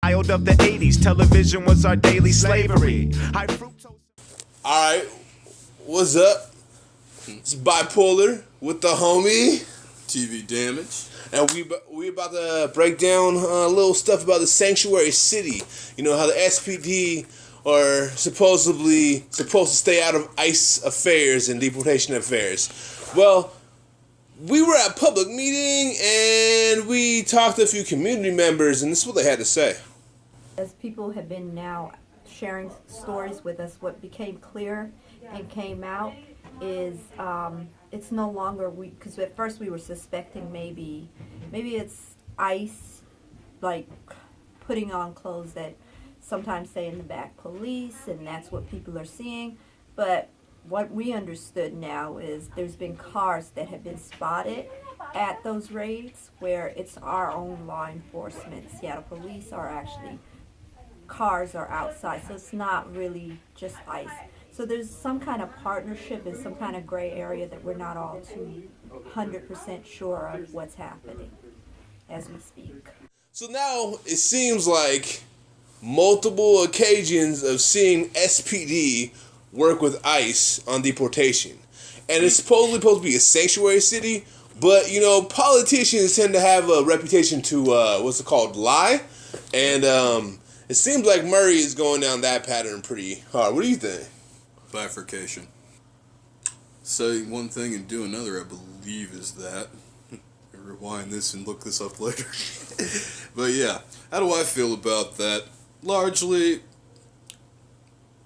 Child of the 80s, television was our daily slavery. High fructose. Alright, what's up? It's Bipolar with the homie TV Damage. and we about to break down a little stuff about the sanctuary city. You know how the SPD are supposedly supposed to stay out of ICE affairs and deportation affairs. Well, we were at a public meeting and we talked to a few community members, and this is what they had to say. As people have been now sharing stories with us, what became clear and came out is it's no longer because at first we were suspecting maybe it's ICE, like putting on clothes that sometimes say in the back police, and that's what people are seeing. But what we understood now is there's been cars that have been spotted at those raids where it's our own law enforcement. Seattle police are actually, cars are outside, so it's not really just ICE. So there's some kind of partnership and some kind of gray area that we're not all too 100% sure of what's happening as we speak. So now it seems like multiple occasions of seeing SPD work with ICE on deportation. And it's supposed to be a sanctuary city, but, you know, politicians tend to have a reputation to, lie. And it seems like Murray is going down that pattern pretty hard. What do you think? Bifurcation. Saying one thing and do another, I believe, is that. Rewind this and look this up later. But yeah, how do I feel about that? Largely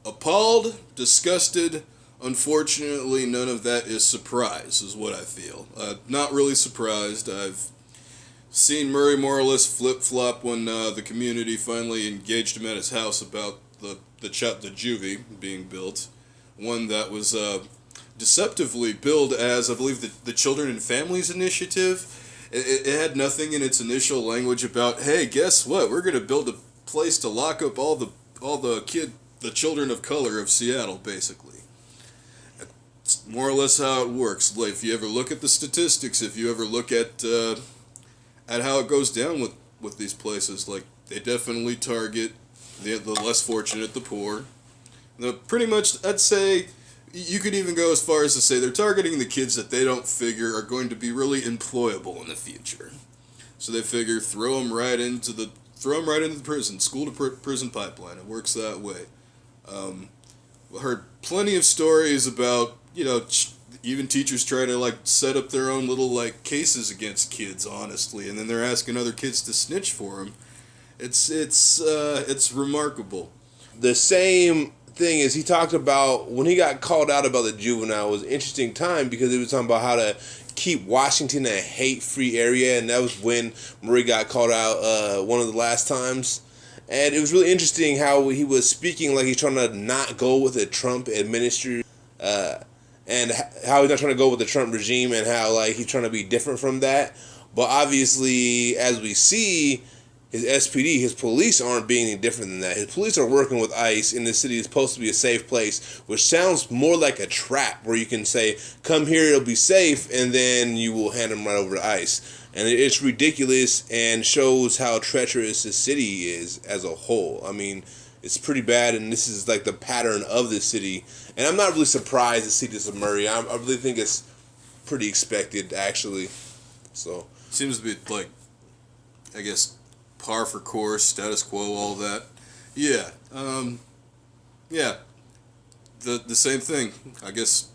appalled, disgusted. Unfortunately, none of that is surprise, is what I feel. Not really surprised. I've seen Murray more or less flip-flop when the community finally engaged him at his house about the juvie being built. One that was deceptively billed as, I believe, the Children and Families Initiative. It had nothing in its initial language about, hey, guess what? We're going to build a place to lock up all the children of color of Seattle, basically. It's more or less how it works. Like, if you ever look at the statistics, if you ever look at how it goes down with these places, like, they definitely target the less fortunate, the poor. Pretty much, I'd say, you could even go as far as to say they're targeting the kids that they don't figure are going to be really employable in the future. So they figure throw them right into the prison, school to prison pipeline. It works that way. I heard plenty of stories about, you know, even teachers try to like set up their own little like cases against kids, honestly, and then they're asking other kids to snitch for them. It's remarkable. The same thing is he talked about when he got called out about the juvenile. It was an interesting time because he was talking about how to keep Washington a hate-free area, and that was when Murray got called out one of the last times. And it was really interesting how he was speaking like he's trying to not go with the Trump administration, and how he's not trying to go with the Trump regime, and how like he's trying to be different from that. But obviously, as we see, his SPD, his police aren't being any different than that. His police are working with ICE, and the city is supposed to be a safe place, which sounds more like a trap where you can say, come here, it'll be safe, and then you will hand them right over to ICE. And it's ridiculous and shows how treacherous the city is as a whole. I mean, it's pretty bad, and this is like the pattern of the city. And I'm not really surprised to see this of Murray. I really think it's pretty expected, actually. So Seems to be like, I guess, par for course, status quo, all that. Yeah. Yeah. The same thing. I guess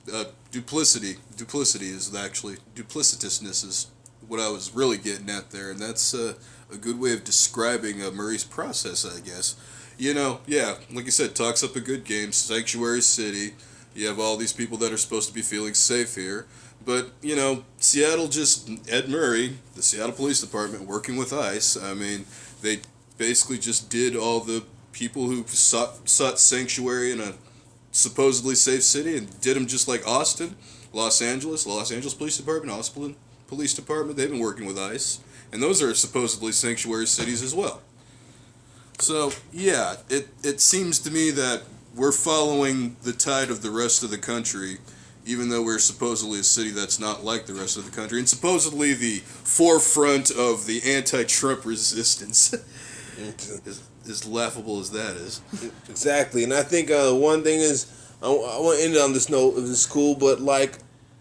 duplicity. Duplicity is actually, duplicitousness is what I was really getting at there, and that's a good way of describing Murray's process, I guess. You know, yeah, like you said, talks up a good game, sanctuary city. You have all these people that are supposed to be feeling safe here. But, you know, Seattle just, Ed Murray, the Seattle Police Department, working with ICE, I mean, they basically just did all the people who sought sanctuary in a supposedly safe city and did them just like Austin, Los Angeles Police Department, Austin Police Department. They've been working with ICE, and those are supposedly sanctuary cities as well. So, yeah, it seems to me that we're following the tide of the rest of the country, even though we're supposedly a city that's not like the rest of the country, and supposedly the forefront of the anti-Trump resistance. As laughable as that is. Exactly, and I think one thing is I want to end on this note. This is cool, but like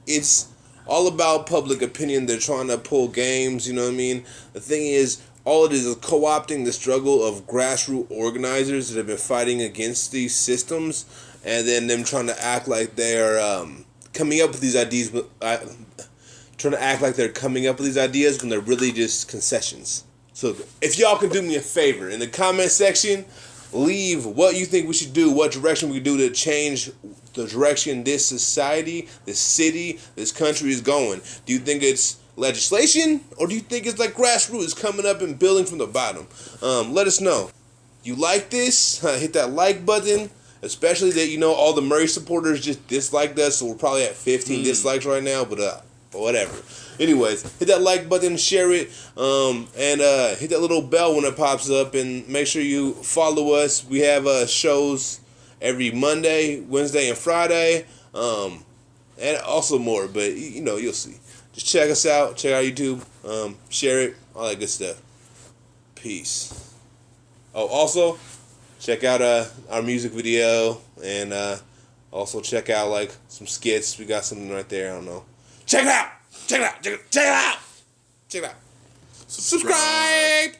it's all about public opinion. They're trying to pull games. You know what I mean? The thing is, all it is co-opting the struggle of grassroots organizers that have been fighting against these systems, and then them trying to act like they're coming up with these ideas. Trying to act like they're coming up with these ideas when they're really just concessions. So if y'all can do me a favor, in the comment section, leave what you think we should do, what direction we could do to change the direction this society, this city, this country is going. Do you think it's legislation, or do you think it's like grassroots coming up and building from the bottom? Let us know. You like this? Hit that like button. Especially that, you know, all the Murray supporters just disliked us, so we're probably at 15 dislikes right now, but whatever. Anyways, hit that like button, share it, and hit that little bell when it pops up, and make sure you follow us. We have shows every Monday, Wednesday, and Friday, and also more, but you know, you'll see. Just check us out, check out YouTube, share it, all that good stuff. Peace. Oh, also, check out our music video, and also check out like some skits. We got something right there, I don't know. Check it out! Check it out! Check it out! Check it out! Check it out! Subscribe!